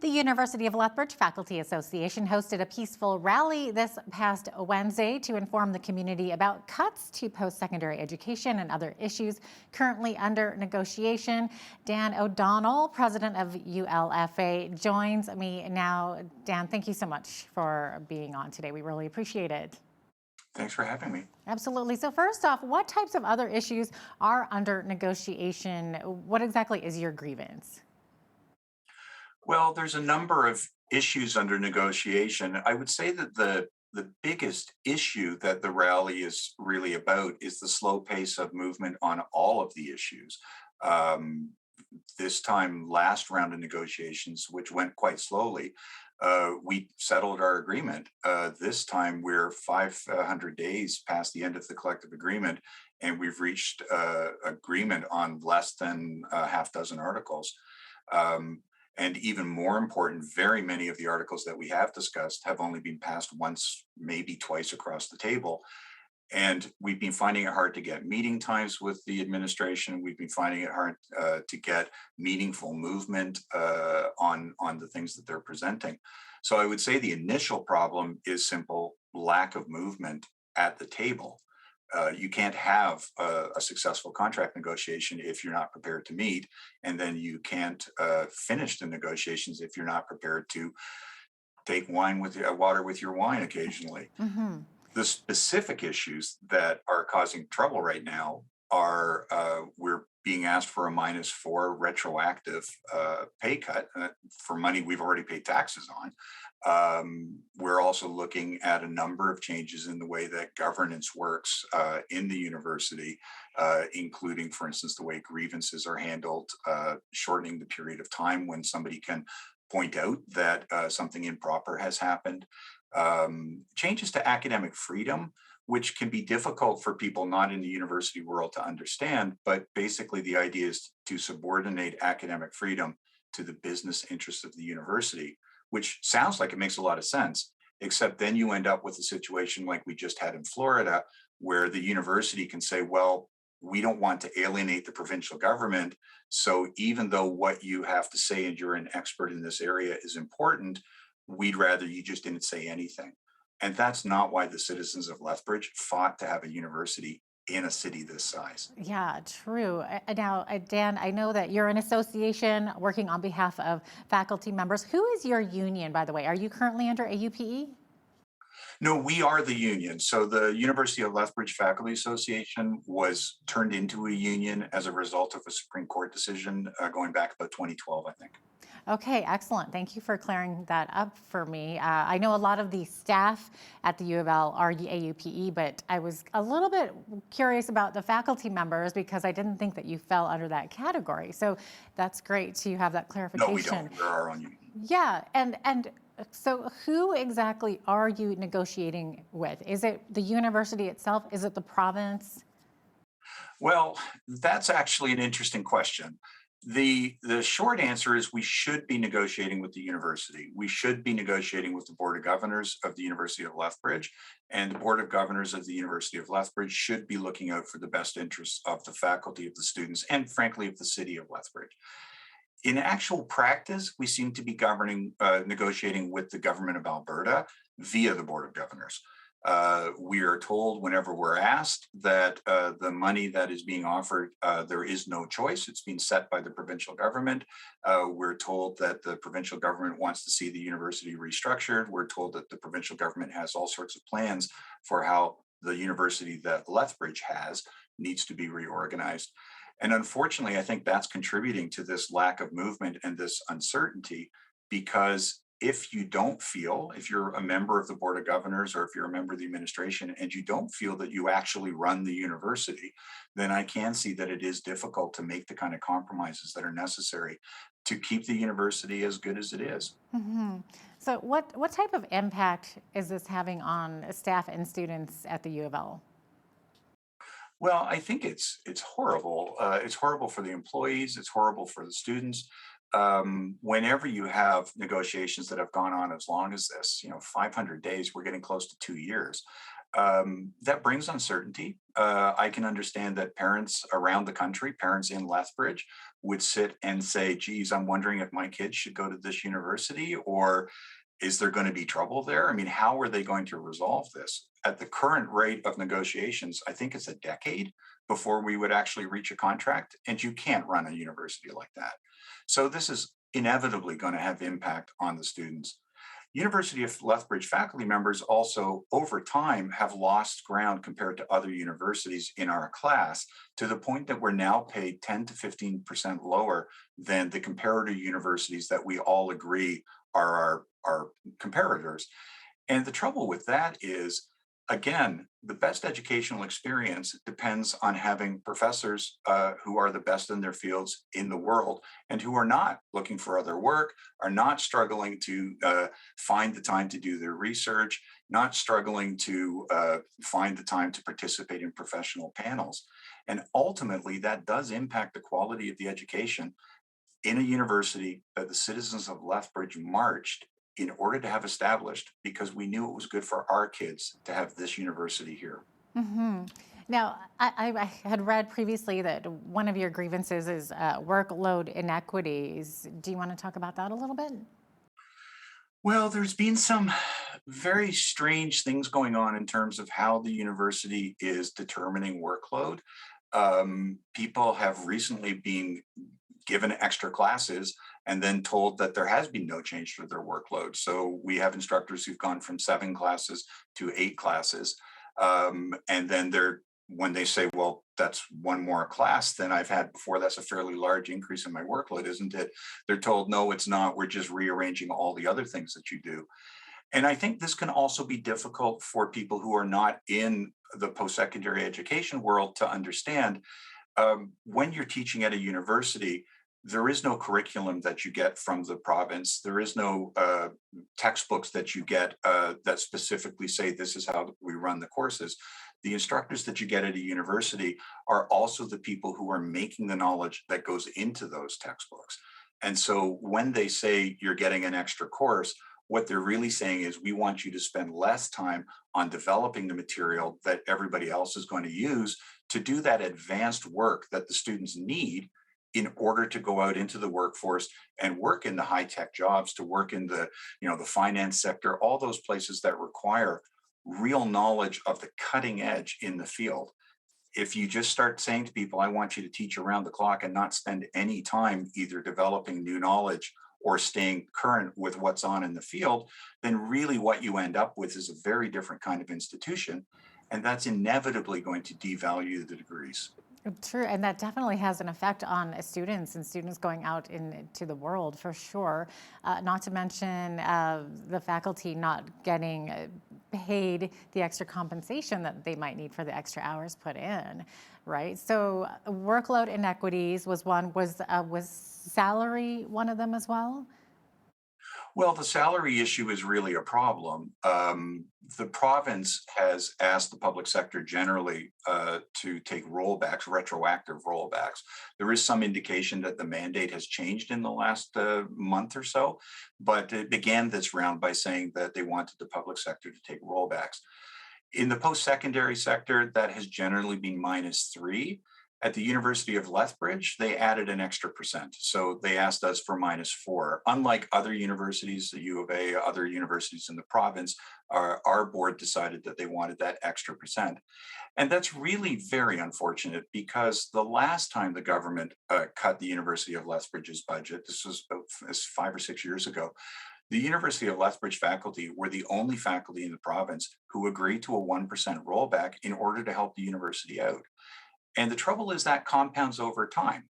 The University of Lethbridge Faculty Association hosted a peaceful rally this past Wednesday to inform the community about cuts to post-secondary education and other issues currently under negotiation. Dan O'Donnell, president of ULFA, joins me now. Dan, thank you so much for being on today. We really appreciate it. Thanks for having me. Absolutely. So first off, what types of other issues are under negotiation? What exactly is your grievance? Well, there's a number of issues under negotiation. I would say that the biggest issue that the rally is really about is the slow pace of movement on all of the issues. Um, this time, last round of negotiations, which went quite slowly, we settled our agreement. This time, we're 500 days past the end of the collective agreement, and we've reached agreement on less than a half dozen articles. Um, and even more important, very many of the articles that we have discussed have only been passed once, maybe twice across the table. And we've been finding it hard to get meeting times with the administration. We've been finding it hard to get meaningful movement on the things that they're presenting. So I would say the initial problem is simple lack of movement at the table. You can't have a successful contract negotiation if you're not prepared to meet, and then you can't finish the negotiations if you're not prepared to take wine with water with your wine occasionally. Hmm. The specific issues that are causing trouble right now are we're being asked for a -4 retroactive pay cut for money we've already paid taxes on. We're also looking at a number of changes in the way that governance works in the university, including, for instance, the way grievances are handled, shortening the period of time when somebody can point out that something improper has happened. Changes to academic freedom, which can be difficult for people not in the university world to understand. But basically, the idea is to subordinate academic freedom to the business interests of the university, which sounds like it makes a lot of sense. Except then you end up with a situation like we just had in Florida, where the university can say, well, we don't want to alienate the provincial government. So even though what you have to say and you're an expert in this area is important, we'd rather you just didn't say anything. And that's not why the citizens of Lethbridge fought to have a university in a city this size. Yeah, true. Now, Dan, I know that you're an association working on behalf of faculty members. Who is your union, by the way? Are you currently under AUPE? No, we are the union. So the University of Lethbridge Faculty Association was turned into a union as a result of a Supreme Court decision going back about 2012, I think. Okay, excellent. Thank you for clearing that up for me. I know a lot of the staff at the U of L are the AUPE, but I was a little bit curious about the faculty members because I didn't think that you fell under that category. So that's great to have that No, we clarification. don't. We're our own union. Yeah, and so who exactly are you negotiating with? Is it the university itself? Is it the province? Well, that's actually an interesting question. The short answer is we should be negotiating with the university. We should be negotiating with the Board of Governors of the University of Lethbridge, and the Board of Governors of the University of Lethbridge should be looking out for the best interests of the faculty, of the students, and frankly, of the city of Lethbridge. In actual practice, we seem to be negotiating with the government of Alberta via the Board of Governors. We are told whenever we're asked that the money that is being offered, there is no choice. It's being set by the provincial government. We're told that the provincial government wants to see the university restructured. We're told that the provincial government has all sorts of plans for how the university that Lethbridge has needs to be reorganized. And unfortunately, I think that's contributing to this lack of movement and this uncertainty because if you don't feel, if you're a member of the Board of Governors or if you're a member of the administration and you don't feel that you actually run the university, then I can see that it is difficult to make the kind of compromises that are necessary to keep the university as good as it is. Hmm. So what type of impact is this having on staff and students at the U of L? Well, I think it's horrible. It's horrible for the employees. It's horrible for the students. Whenever you have negotiations that have gone on as long as this, 500 days, we're getting close to 2 years. That brings uncertainty. I can understand that parents around the country, parents in Lethbridge, would sit and say, geez, I'm wondering if my kids should go to this university, or is there going to be trouble there? I mean, how are they going to resolve this? At the current rate of negotiations, I think it's a decade before we would actually reach a contract, and you can't run a university like that. So this is inevitably going to have impact on the students. University of Lethbridge faculty members also, over time, have lost ground compared to other universities in our class, to the point that we're now paid 10 to 15% lower than the comparator universities that we all agree are our comparators. And the trouble with that is, again, the best educational experience depends on having professors who are the best in their fields in the world, and who are not looking for other work, are not struggling to find the time to do their research, not struggling to find the time to participate in professional panels. And ultimately, that does impact the quality of the education in a university that the citizens of Lethbridge marched in order to have established, because we knew it was good for our kids to have this university here. Hmm. Now, I had read previously that one of your grievances is workload inequities. Do you want to talk about that a little bit? Well, there's been some very strange things going on in terms of how the university is determining workload. People have recently been given extra classes and then told that there has been no change to their workload. So we have instructors who've gone from 7 classes to 8 classes. And then when they say, well, that's one more class than I've had before, that's a fairly large increase in my workload, isn't it? They're told, no, it's not. We're just rearranging all the other things that you do. And I think this can also be difficult for people who are not in the post-secondary education world to understand. When you're teaching at a university, there is no curriculum that you get from the province. There is no textbooks that you get that specifically say this is how we run the courses. The instructors that you get at a university are also the people who are making the knowledge that goes into those textbooks. And so when they say you're getting an extra course, what they're really saying is, we want you to spend less time on developing the material that everybody else is going to use to do that advanced work that the students need in order to go out into the workforce and work in the high tech jobs, to work in the finance sector, all those places that require real knowledge of the cutting edge in the field. If you just start saying to people, I want you to teach around the clock and not spend any time either developing new knowledge or staying current with what's on in the field, then really what you end up with is a very different kind of institution. And that's inevitably going to devalue the degrees. True, and that definitely has an effect on students and students going out into the world for sure. Not to mention the faculty not getting paid the extra compensation that they might need for the extra hours put in, right? So workload inequities was one. Was salary one of them as well? Well, the salary issue is really a problem. The province has asked the public sector generally to take rollbacks, retroactive rollbacks. There is some indication that the mandate has changed in the last month or so, but it began this round by saying that they wanted the public sector to take rollbacks. In the post-secondary sector, that has generally been -3. At the University of Lethbridge, they added an extra percent. So they asked us for -4. Unlike other universities, the U of A, other universities in the province, our board decided that they wanted that extra percent. And that's really very unfortunate, because the last time the government cut the University of Lethbridge's budget, this was about 5 or 6 years ago, the University of Lethbridge faculty were the only faculty in the province who agreed to a 1% rollback in order to help the university out. And the trouble is that compounds over time.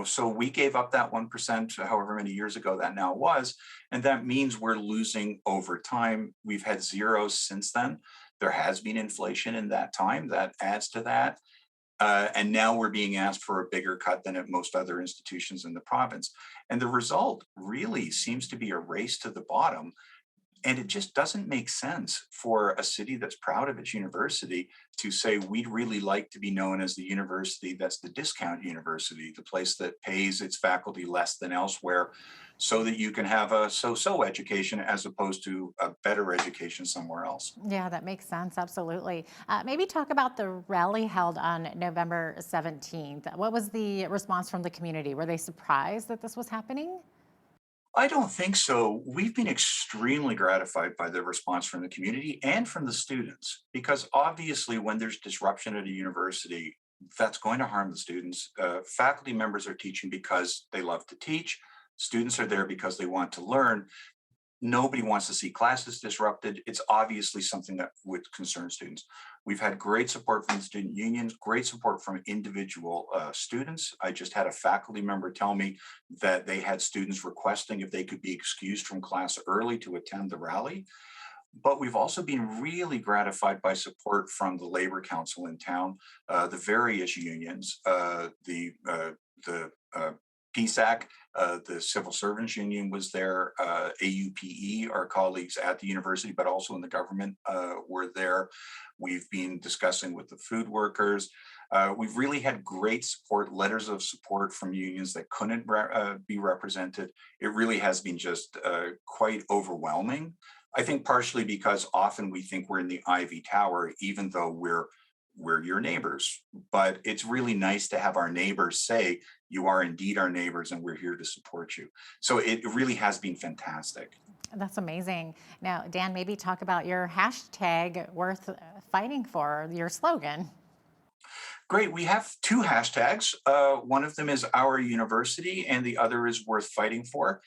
So we gave up that 1%, however many years ago that now was, and that means we're losing over time. We've had zeros since then. There has been inflation in that time that adds to that. And now we're being asked for a bigger cut than at most other institutions in the province. And the result really seems to be a race to the bottom. And it just doesn't make sense for a city that's proud of its university to say, we'd really like to be known as the university that's the discount university, the place that pays its faculty less than elsewhere, so that you can have a so-so education as opposed to a better education somewhere else. Yeah, that makes sense. Absolutely. Maybe talk about the rally held on November 17th. What was the response from the community? Were they surprised that this was happening? I don't think so. We've been extremely gratified by the response from the community and from the students, because obviously, when there's disruption at a university, that's going to harm the students. Faculty members are teaching because they love to teach. Students are there because they want to learn. Nobody wants to see classes disrupted. It's obviously something that would concern students. We've had great support from the student unions, great support from individual students. I just had a faculty member tell me that they had students requesting if they could be excused from class early to attend the rally. But we've also been really gratified by support from the Labor Council in town, the various unions, the PSAC, the Civil Servants Union was there, AUPE, our colleagues at the university, but also in the government were there. We've been discussing with the food workers. We've really had great support, letters of support from unions that couldn't be represented. It really has been just quite overwhelming. I think partially because often we think we're in the Ivy Tower, even though we're your neighbors. But it's really nice to have our neighbors say, you are indeed our neighbors and we're here to support you. So it really has been fantastic. That's amazing. Now, Dan, maybe talk about your hashtag worth fighting for, your slogan. Great. We have two hashtags. One of them is our university, and the other is worth fighting for.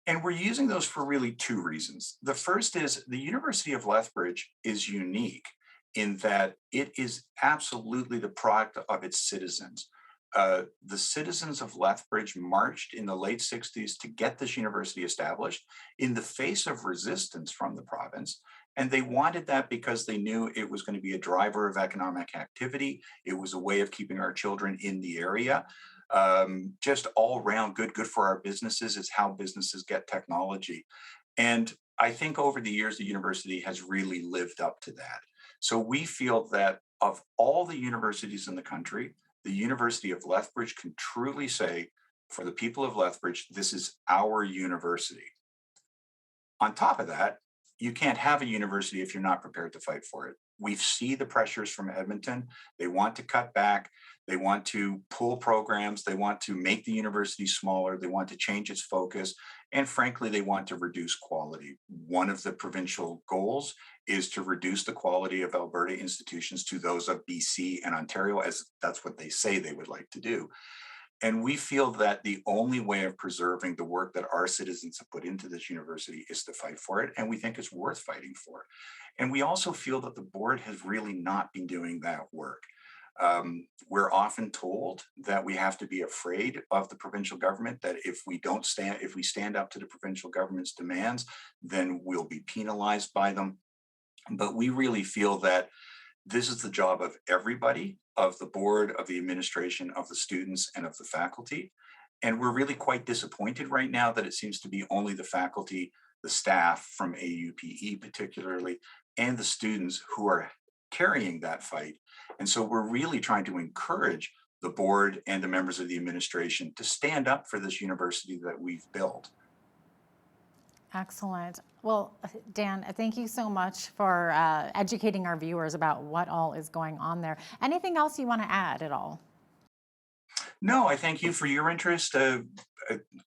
And we're using those for really two reasons. The first is the University of Lethbridge is unique in that it is absolutely the product of its citizens. The citizens of Lethbridge marched in the late 60s to get this university established in the face of resistance from the province. And they wanted that because they knew it was going to be a driver of economic activity. It was a way of keeping our children in the area. Just all around good for our businesses. Is how businesses get technology. And I think over the years, the university has really lived up to that. So we feel that of all the universities in the country, the University of Lethbridge can truly say, for the people of Lethbridge, this is our university. On top of that, you can't have a university if you're not prepared to fight for it. We see the pressures from Edmonton. They want to cut back. They want to pull programs. They want to make the university smaller. They want to change its focus. And frankly, they want to reduce quality. One of the provincial goals is to reduce the quality of Alberta institutions to those of BC and Ontario, as that's what they say they would like to do. And we feel that the only way of preserving the work that our citizens have put into this university is to fight for it. And we think it's worth fighting for. And we also feel that the board has really not been doing that work. We're often told that we have to be afraid of the provincial government, that if we stand up to the provincial government's demands, then we'll be penalized by them. But we really feel that this is the job of everybody, of the board, of the administration, of the students, and of the faculty. And we're really quite disappointed right now that it seems to be only the faculty, the staff from AUPE particularly, and the students who are carrying that fight. And so we're really trying to encourage the board and the members of the administration to stand up for this university that we've built. Excellent. Well, Dan, thank you so much for educating our viewers about what all is going on there. Anything else you want to add at all? No, I thank you for your interest.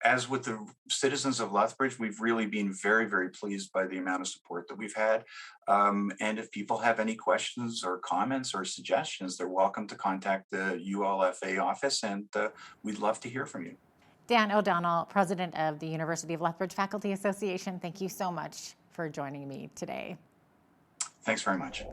As with the citizens of Lethbridge, we've really been very pleased by the amount of support that we've had. And if people have any questions or comments or suggestions, they're welcome to contact the ULFA office, and we'd love to hear from you. Dan O'Donnell, president of the University of Lethbridge Faculty Association, thank you so much for joining me today. Thanks very much.